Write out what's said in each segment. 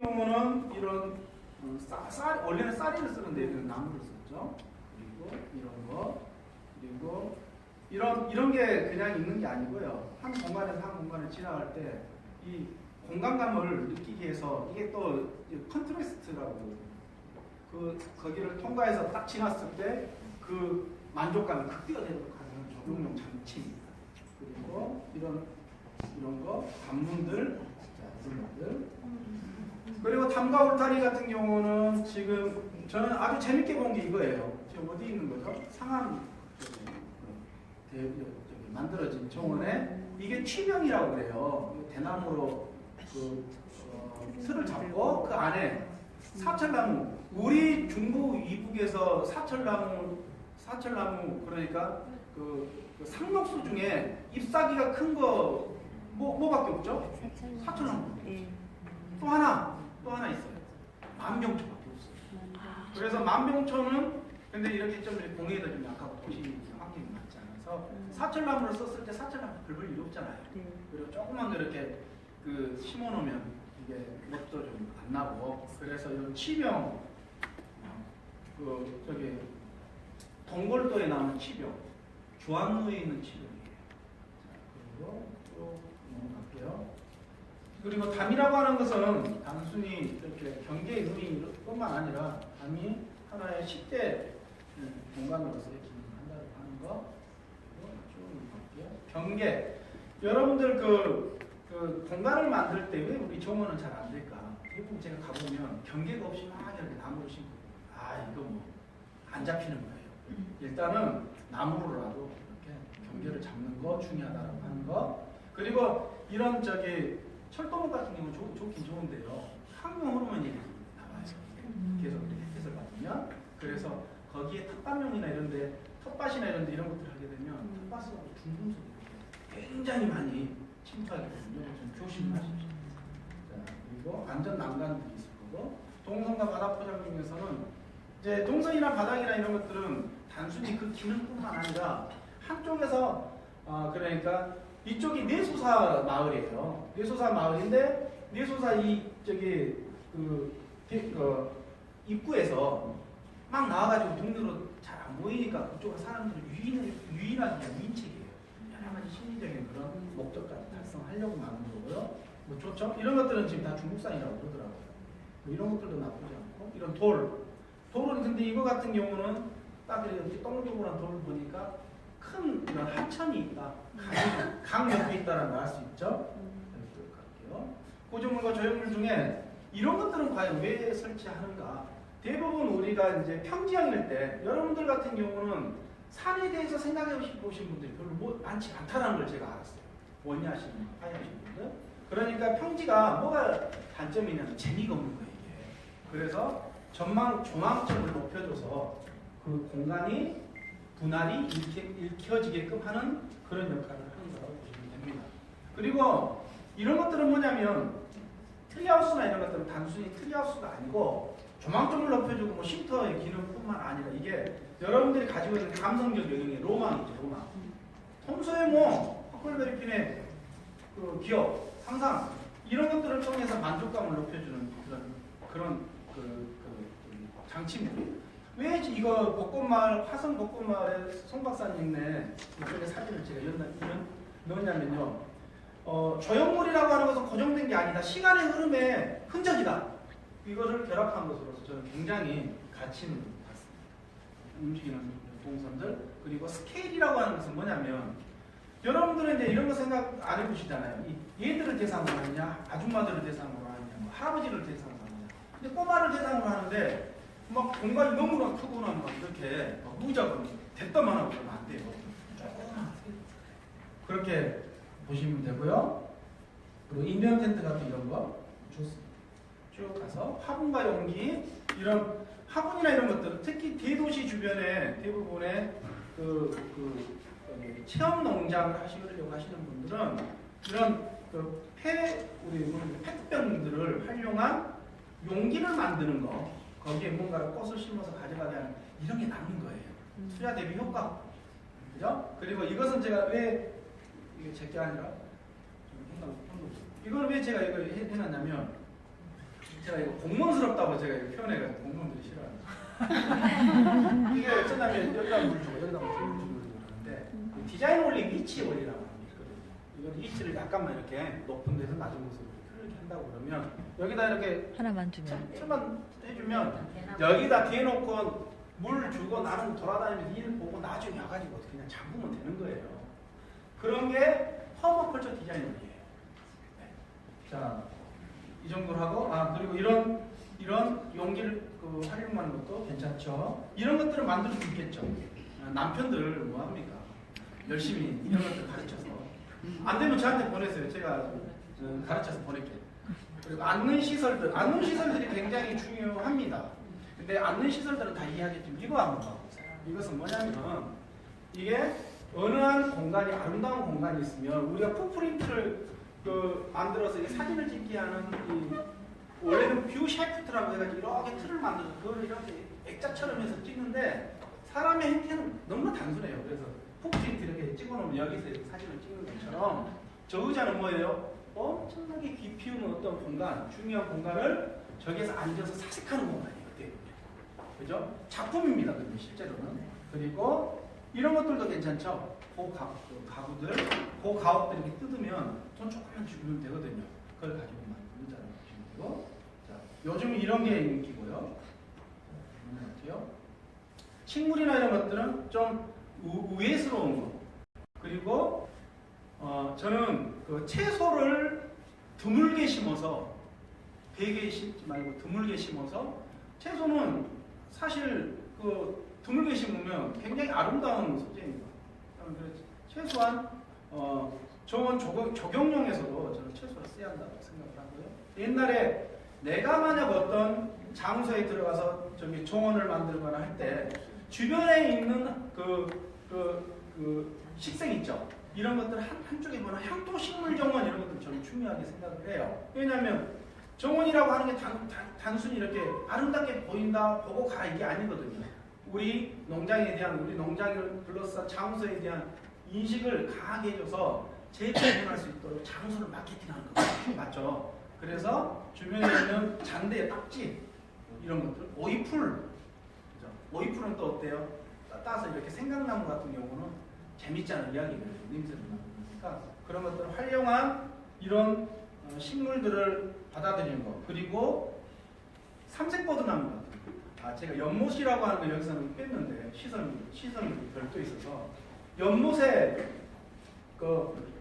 경우는 이런 원래는 쌀이를 쓰는데 이런 나무를 썼죠. 그리고 이런 게 그냥 있는 게 아니고요. 한 공간에서 한 공간을 지나갈 때 이 공간감을 느끼기 위해서 이게 또 컨트라스트라고 거기를 통과해서 딱 지났을 때 그 만족감이 극대화되도록 하는 적용용 장치입니다. 그리고 이런 거 관문들, 이런 것들. 그리고 탐과 울타리 같은 경우는 지금 저는 아주 재밌게 본 게 이거예요. 지금 어디 있는 거죠? 상암 만들어진 정원에 이게 취명이라고 그래요. 대나무로 틀을 잡고 그 안에 사철나무, 우리 중부 이북에서 사철나무 그러니까 그 상록수 중에 잎사귀가 큰 거 뭐밖에 없죠? 사철나무. 또 하나 있어요. 만병초밖에 없어요. 그래서 만병초는 근데 이렇게 좀 공해에다 좀 약하고 도시 환경이 맞지 않아서 사철나무를 썼을 때 사철나무 별 일 없잖아요. 그리고 조금만 이렇게 심어놓으면 이게 멋도 좀 안 나고 그래서 이런 치병 저기 동골도에 나오는 치병, 주안루에 있는 치병이에요. 그리고 또 넘어갈게요. 그리고 담이라고 하는 것은 단순히 이렇게 경계의 의미뿐만 아니라 담이 하나의 10대 공간으로서의 기능을 한다고 하는 거. 쭉 볼게요. 경계. 여러분들 그 공간을 만들 때 왜 우리 정원은 잘 안 될까? 대부분 제가 가보면 경계가 없이 막 이렇게 나무를 심고 이거 뭐 안 잡히는 거예요. 일단은 나무로라도 이렇게 경계를 잡는 거 중요하다고 하는 거. 그리고 이런 철도목 같은 경우는 좋긴 좋은데요. 항용 호르몬이 나와요. 계속 이렇게 햇빛을 받으면. 그래서 거기에 텃밭용이나 이런데 이런 것들을 하게 되면 텃밭하고 중금속이 굉장히 많이 침투하게 되거든요. 좀 조심하십시오. 자, 그리고 안전 난간들이 있을 거고 동선과 바닥 포장 중에서는 이제 동선이나 바닥이나 이런 것들은 단순히 그 기능뿐만 아니라 한쪽에서 그러니까 이쪽이 내소사 마을이에요. 내소사 마을인데 내소사 입구에서 막 나와가지고 동네로 잘 안 보이니까 그쪽으로 사람들이 유인하기 위한 유인책이에요. 여러 가지 심리적인 그런 목적까지 달성하려고 만든 거고요. 뭐 좋죠? 이런 것들은 지금 다 중국산이라고 그러더라고요. 뭐 이런 것들도 나쁘지 않고 이런 돌은 근데 이거 같은 경우는 딱 이렇게 동글동글한 돌을 보니까 큰 이런 하천이 있다. 강 옆에 있다라는 걸 알 수 있죠. 이렇게 갈게요. 구조물과 조형물 중에 이런 것들은 과연 왜 설치하는가? 대부분 우리가 이제 평지형일 때 여러분들 같은 경우는 산에 대해서 생각해 보신 분들이 별로 많지 않다는 걸 제가 알았어요. 원야하시는 파이하시는 분들. 그러니까 평지가 뭐가 단점이냐면 재미가 없는 거예요. 이게. 그래서 조망점을 높여줘서 그 공간이 분할이 읽혀지게끔 하는 그런 역할을 하는 거라고 보시면 됩니다. 그리고 이런 것들은 뭐냐면 트리하우스나 이런 것들은 단순히 트리하우스가 아니고 조망점을 높여주고 뭐 쉼터의 기능뿐만 아니라 이게 여러분들이 가지고 있는 감성적 영역의 로망이죠. 로망. 평소에 뭐 헛걸베리핀의 기억, 상상 이런 것들을 통해서 만족감을 높여주는 그런 장치입니다. 왜 이거 벚꽃마을, 화성 벚꽃마을에 송 박사님네 이쪽에 사진을 제가 넣었냐면요. 조형물이라고 하는 것은 고정된 게 아니다. 시간의 흐름의 흔적이다. 이거를 결합한 것으로서 저는 굉장히 가치 있는 것 같습니다. 움직이는 동선들. 그리고 스케일이라고 하는 것은 뭐냐면 여러분들은 이제 이런 거 생각 안 해보시잖아요. 얘들을 대상으로 하느냐, 아줌마들을 대상으로 하느냐, 뭐 할아버지를 대상으로 하느냐. 근데 꼬마를 대상으로 하는데 막 공간이 너무나 크거나 막 이렇게 무작위 됐다만 하고 그러면 안 돼요. 조금만 그렇게 보시면 되고요. 그리고 인명 텐트 같은 이런 거 좋습니다. 쭉 가서 화분과 용기 이런 화분이나 이런 것들 특히 대도시 주변에 대부분의 체험 농장을 하시려고 하시는 분들은 이런 우리 페트병들을 활용한 용기를 만드는 거 거기에 뭔가를 꽃을 심어서 가져가게 하는 이런 게 남는 거예요. 투자 대비 효과. 그죠? 그리고 이것은 제가 왜 이게 제게 아니라 이걸 왜 제가 이걸 해놨냐면 제가 이거 공무원스럽다고 제가 이렇게 표현해가지고 공무원들이 싫어하는 이게 어쩌냐면 여기다 물 주고 여기다 물 주고 그러는데 디자인 원리 위치 원리라고 하는 게 있거든요. 이건 위치를 약간만 이렇게 높은 데서 낮은 곳으로 이렇게 한다고 그러면 여기다 이렇게 하나만 주면 틀만 해주면 여기다 대놓고 물 주고 나는 돌아다니면서 일 보고 나중에 와가지고 그냥 잠그면 되는 거예요. 그런 게 퍼머컬처 디자인 원리예요. 네. 자, 이 정도로 하고 그리고 이런 용기를 활용하는 것도 괜찮죠. 이런 것들을 만들 수 있겠죠. 남편들 뭐 합니까? 열심히 이런 것들 가르쳐서 안 되면 저한테 보내세요. 제가 가르쳐서 보낼게요. 그리고 앉는 시설들이 굉장히 중요합니다. 근데 앉는 시설들은 다 이해하겠지만 이거 한번 봐보세요. 이것은 뭐냐면 이게 어느 한 공간이 아름다운 공간이 있으면 우리가 풋프린트를 만들어서 사진을 찍게 하는 원래는 뷰 샤프트라고 해가지고 이렇게 틀을 만들어서 그걸 이렇게 액자처럼 해서 찍는데 사람의 행태는 너무나 단순해요. 그래서 풋프린트 이렇게 찍어놓으면 여기서 사진을 찍는 것처럼 저 의자는 뭐예요? 엄청나게 깊이 있는 어떤 공간, 중요한 공간을 저기에서 앉아서 사색하는 공간이에요. 어때요? 그죠? 작품입니다. 근데 실제로는. 그리고 이런 것들도 괜찮죠? 가구들, 가옥들 이렇게 뜯으면 돈 조금만 주면 되거든요. 그걸 가지고 만드는 자를 보시면 되고. 자, 요즘 이런 게 인기고요. 같아요. 식물이나 이런 것들은 좀 우회스러운 거. 그리고 저는 그 채소를 드물게 심어서 베개에 심지 말고 드물게 심어서 채소는 사실 드물게 심으면 굉장히 아름다운 소재입니다. 최소한 정원 적용용에서도 저는 최소한 써야 한다고 생각을 하고요. 옛날에 내가 만약 어떤 장소에 들어가서 저기 정원을 만들거나 할 때 주변에 있는 그 식생 있죠. 이런 것들 한쪽에 보면 향토식물 정원 이런 것들 저는 중요하게 생각을 해요. 왜냐하면 정원이라고 하는 게 단순히 이렇게 아름답게 보인다 보고 가 이게 아니거든요. 우리 농장을 둘러싼 장소에 대한 인식을 강하게 해줘서 재발견할 수 있도록 장소를 마케팅하는 거 맞죠? 그래서 주변에 있는 잔대, 딱지 이런 것들, 오이풀, 그죠? 오이풀은 또 어때요? 따서 이렇게 생강나무 같은 경우는 재밌잖아요. 이야기를 냄새를 나니까 그런 것들을 활용한 이런 식물들을 받아들이는 거. 그리고 삼색버드 나무 같은 거. 제가 연못이라고 하는 거 여기서는 뺐는데 시선이 별도 있어서 연못에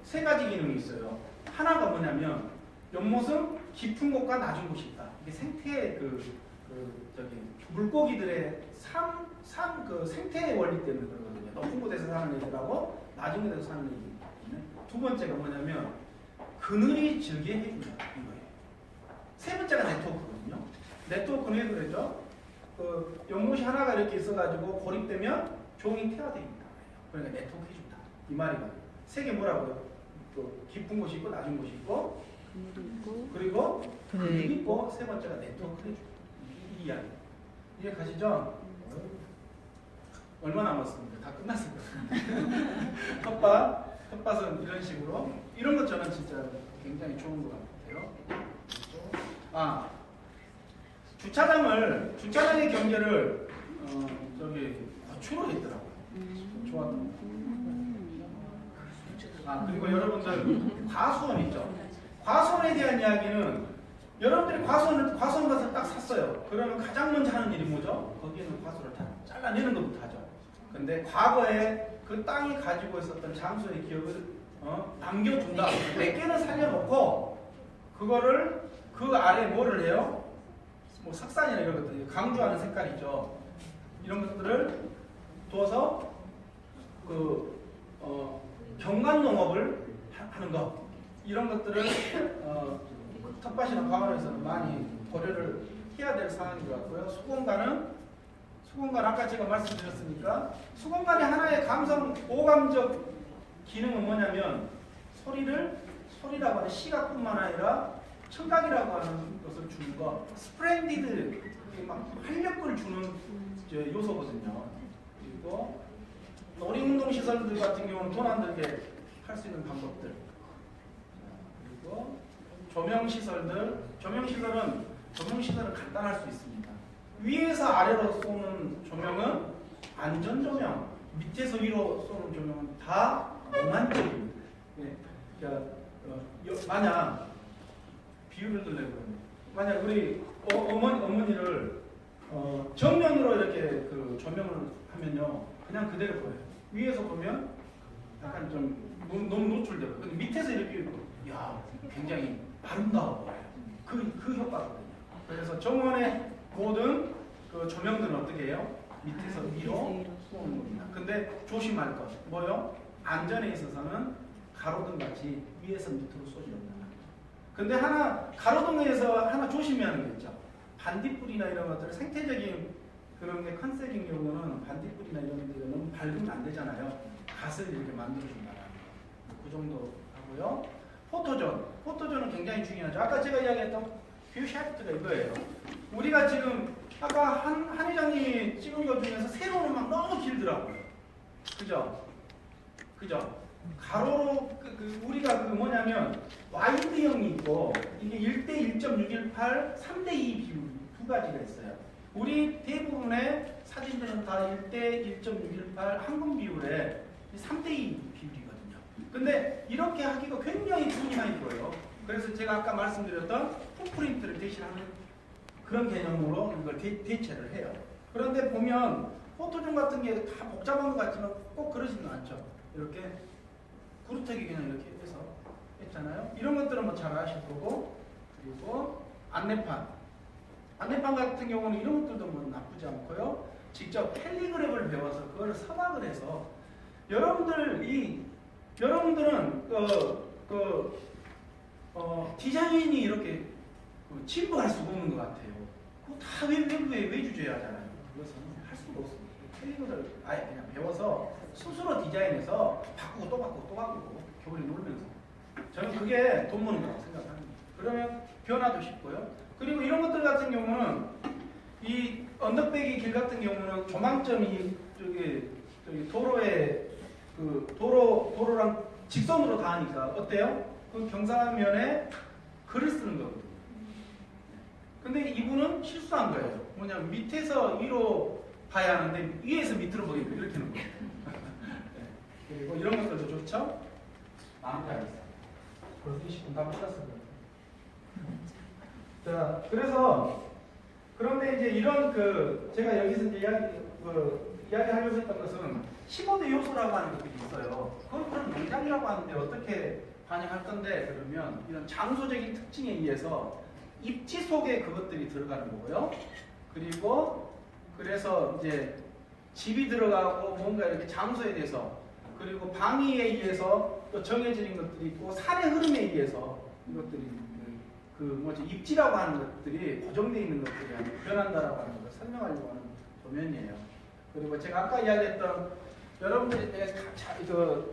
세 가지 기능이 있어요. 하나가 뭐냐면 연못은 깊은 곳과 낮은 곳이 있다. 이게 생태의 물고기들의 생태의 원리 때문에 그러거든요. 높은 곳에서 사는 애들하고 낮은 곳에서 사는 애들. 두 번째가 뭐냐면 그늘이 즐게 해준다 이거예요. 세 번째가 네트워크거든요. 네트워크는 왜 그러죠? 연못이 하나가 이렇게 있어가지고 고립되면 종이 태화됩니다. 그러니까 네트워크 해준다. 이 말이거든요. 세 개 뭐라고요? 깊은 곳이 있고 낮은 곳이 있고 그리고 그늘이 있고 세 번째가 네트워크 해준다. 이 이야기. 이해 가시죠? 얼마 남았습니까? 다 끝났을 것 같은데. 텃밭은 이런 식으로 이런 것 저는 진짜 굉장히 좋은 것 같아요. 주차장의 경계를 고추로 했더라고요. 좋았던 것. 그리고 여러분들 과수원 있죠. 과수원에 대한 이야기는 여러분들이 과수원 가서 딱 샀어요. 그러면 가장 먼저 하는 일이 뭐죠? 거기에는 과수를 다 잘라내는 것부터 하죠. 근데 과거에 그 땅이 가지고 있었던 장소의 기억을 남겨준다. 몇 개는 살려놓고 그거를 그 아래 뭐를 해요? 뭐 석산이나 이런 것들 강조하는 색깔이죠. 이런 것들을 둬서 경관 농업을 하는 것 이런 것들을 텃밭이나 과관에서는 많이 고려를 해야 될 사항인 것 같고요. 수공간은 아까 제가 말씀드렸으니까 수공간의 하나의 오감적 기능은 뭐냐면 소리라고 하는 시각뿐만 아니라 청각이라고 하는 것을 주는 거 스프렌디드 막 활력을 주는 요소거든요. 그리고 놀이운동시설들 같은 경우는 돈 안 들게 할 수 있는 방법들. 그리고 조명시설은 조명 시설은 간단할 수 있습니다. 위에서 아래로 쏘는 조명은 안전 조명, 밑에서 위로 쏘는 조명은 다 몽환적입니다. 예, 만약 비유를 들려면 만약 우리 어머니를 정면으로 이렇게 그 조명을 하면요 그냥 그대로 보여요. 위에서 보면 약간 좀 너무 노출되고 근데 밑에서 이렇게 야 굉장히 아름다워 보여요. 그 효과거든요. 그래서 정원의 모든 그 조명들은 어떻게 해요? 밑에서 위로 쏘는 겁니다. 근데 조심할 것 뭐요? 안전에 있어서는 가로등 같이 위에서 밑으로 쏘지 않는다. 근데 하나 가로등에서 하나 조심해야 하는 게 있죠. 반딧불이나 이런 것들 생태적인 그런 게 컨셉인 경우는 반딧불이나 이런 데가 너무 밝으면 안 되잖아요. 갓을 이렇게 만들어준다는 거. 그 정도 하고요. 포토존은 굉장히 중요하죠. 아까 제가 이야기했던 뷰 샤프트가 이거예요. 우리가 지금 아까 한 회장님이 찍은 것 중에서 세로는 막 너무 길더라고요. 그죠? 가로로 우리가 뭐냐면 와이드형이 있고 이게 1대 1.618, 3대 2 비율 두 가지가 있어요. 우리 대부분의 사진들은 다 1대 1.618 한금 비율에 3대 2 비율이거든요. 근데 이렇게 하기가 굉장히 돈이 많이 들어요. 그래서 제가 아까 말씀드렸던 풋프린트를 대신하는 그런 개념으로 이걸 대체를 해요. 그런데 보면 포토존 같은 게 다 복잡한 것 같지만 꼭 그러지는 않죠. 이렇게 구루터기 그냥 이렇게 해서 했잖아요. 이런 것들은 뭐 잘 아실 거고 그리고 안내판 같은 경우는 이런 것들도 뭐 나쁘지 않고요. 직접 캘리그래프를 배워서 그걸 서막을 해서 여러분들은 디자인이 이렇게 침범할 수가 없는 것 같아요. 그거 다 왜 주제야 하잖아요. 그것은 할 수가 없습니다. 캘리그래프를 아예 그냥 배워서 스스로 디자인해서 바꾸고 또 바꾸고 또 바꾸고 겨울에 놀면서 저는 그게 돈 버는 거라고 생각합니다. 그러면 변화도 쉽고요. 그리고 이런 것들 같은 경우는 이 언덕배기 길 같은 경우는 조망점이 저기 도로에 도로랑 직선으로 닿으니까 어때요? 그 경사면에 글을 쓰는 거거든요. 근데 이분은 실수한 거예요. 뭐냐면 밑에서 위로 봐야 하는데 위에서 밑으로 보니까 이렇게 하는 거예요. 그리고 이런 것들도 좋죠? 마무리하겠습니다. 벌써 20분 다 끝났습니다. 자, 그래서 그런데 이제 이런 제가 여기서 이제 이야기하려고 했던 것은 15대 요소라고 하는 것들이 있어요. 그런 농장이라고 하는데 어떻게 반영할 건데 그러면 이런 장소적인 특징에 의해서 입지 속에 그것들이 들어가는 거고요. 그리고 그래서 이제 집이 들어가고 뭔가 이렇게 장소에 대해서 그리고 방위에 의해서 또 정해지는 것들이 있고 산의 흐름에 의해서 이것들이 입지라고 하는 것들이 고정되어 있는 것들이 아니고 변한다라고 하는 것을 설명하려고 하는 도면이에요. 그리고 제가 아까 이야기했던 여러분들이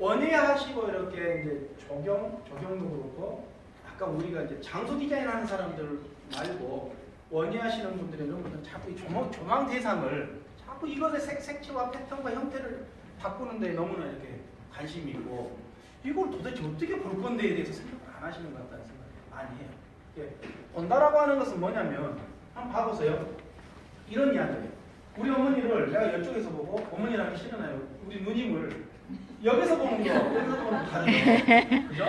원예하시고 이렇게 이제 적용도 그렇고 아까 우리가 이제 장소 디자인하는 사람들 말고 원예하시는 분들이 이런 분들은 자꾸 이 조망 대상을 자꾸 이것의 색채와 패턴과 형태를 바꾸는 데 너무나 이렇게 관심이 있고 이걸 도대체 어떻게 볼 건데에 대해서 생각을 안 하시는 것 같다는 생각을 많이 해요. 본다라고 하는 것은 뭐냐면 한번 봐보세요. 이런 이야기예요. 우리 어머니를 내가 이쪽에서 보고 어머니랑 하기 싫으나요? 우리 누님을 여기서 보는 거, 여기서 보는 거 다르죠? 그죠?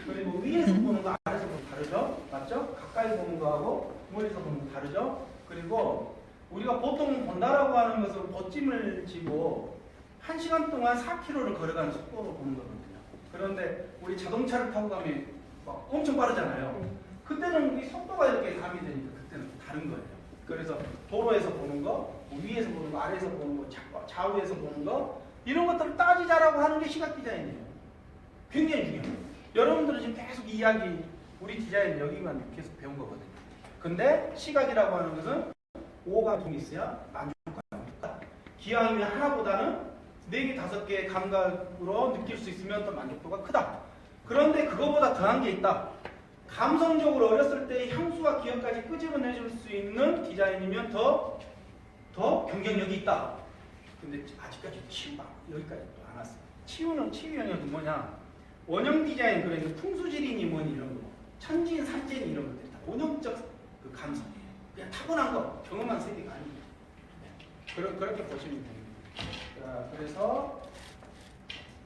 그리고 위에서 보는 거, 아래에서 보는 거 다르죠? 맞죠? 가까이 보는 거하고 멀리서 보는 거 다르죠? 그리고 우리가 보통 본다라고 하는 것은 보찜을 지고 1시간 동안 4km를 걸어가는 속도로 보는 거거든요. 그런데 우리 자동차를 타고 가면 막 엄청 빠르잖아요. 그때는 이 속도가 이렇게 가미되니까 그때는 다른 거예요. 그래서 도로에서 보는 거, 위에서 보는 거, 아래에서 보는 거, 좌우에서 보는 거 이런 것들을 따지자라고 하는 게 시각 디자인이에요. 굉장히 중요해요. 여러분들은 지금 계속 이야기, 우리 디자인 여기만 계속 배운 거거든요. 근데 시각이라고 하는 것은 5감이 있어야 만족감이 기왕이면 하나보다는 4개, 5개의 감각으로 느낄 수 있으면 더 만족도가 크다. 그런데 그거보다 더한 게 있다. 감성적으로 어렸을 때 향수와 기억까지 끄집어내줄 수 있는 디자인이면 더 경쟁력이 있다. 근데 아직까지 치유가 여기까지 또 안 왔어요. 치유 영역은 뭐냐? 원형 디자인, 그러니까 풍수지리니 뭐니 이런 거, 천진, 산진 이런 것들 다 원형적 그 감성이에요. 그냥 타고난 거, 경험한 세계가 아닙니다. 그렇게 보시면 됩니다. 자, 그래서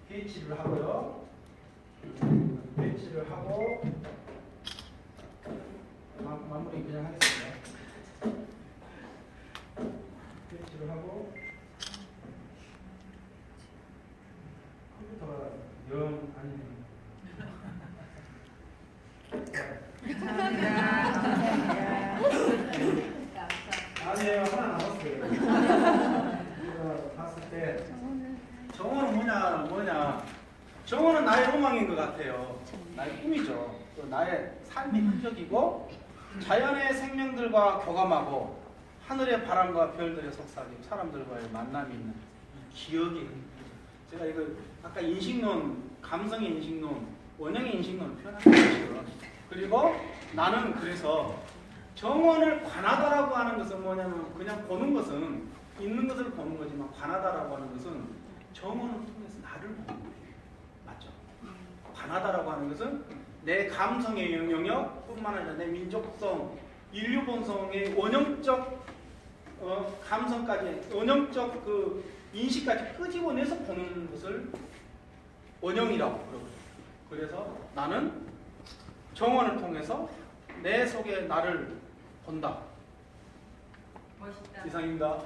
PH를 하고요. PH를 하고 마무리 그냥 하겠습니다. PH를 하고 컴퓨터가 영 아니네요. 아니에요. 하나 남았어요. 제가 봤을 때 정원은 뭐냐? 정원은 나의 로망인 것 같아요. 나의 꿈이죠. 또 나의 삶의 흔적이고 자연의 생명들과 교감하고 하늘의 바람과 별들의 속삭임, 사람들과의 만남이 있는 기억의 흔적. 제가 이거 아까 인식론, 감성의 인식론, 원형의 인식론을 표현한 것이죠. 그리고 나는 그래서 정원을 관하다라고 하는 것은 뭐냐면 그냥 보는 것은 있는 것을 보는 거지만 관하다라고 하는 것은 정원을 통해서 나를 보는 거예요. 맞죠? 관하다라고 하는 것은 내 감성의 영역뿐만 아니라 내 민족성, 인류 본성의 원형적 감성까지, 원형적 그 인식까지 끄집어내서 보는 것을 원형이라고 그러거든요. 그래서 나는 정원을 통해서 내 속에 나를 본다. 멋있다. 이상입니다.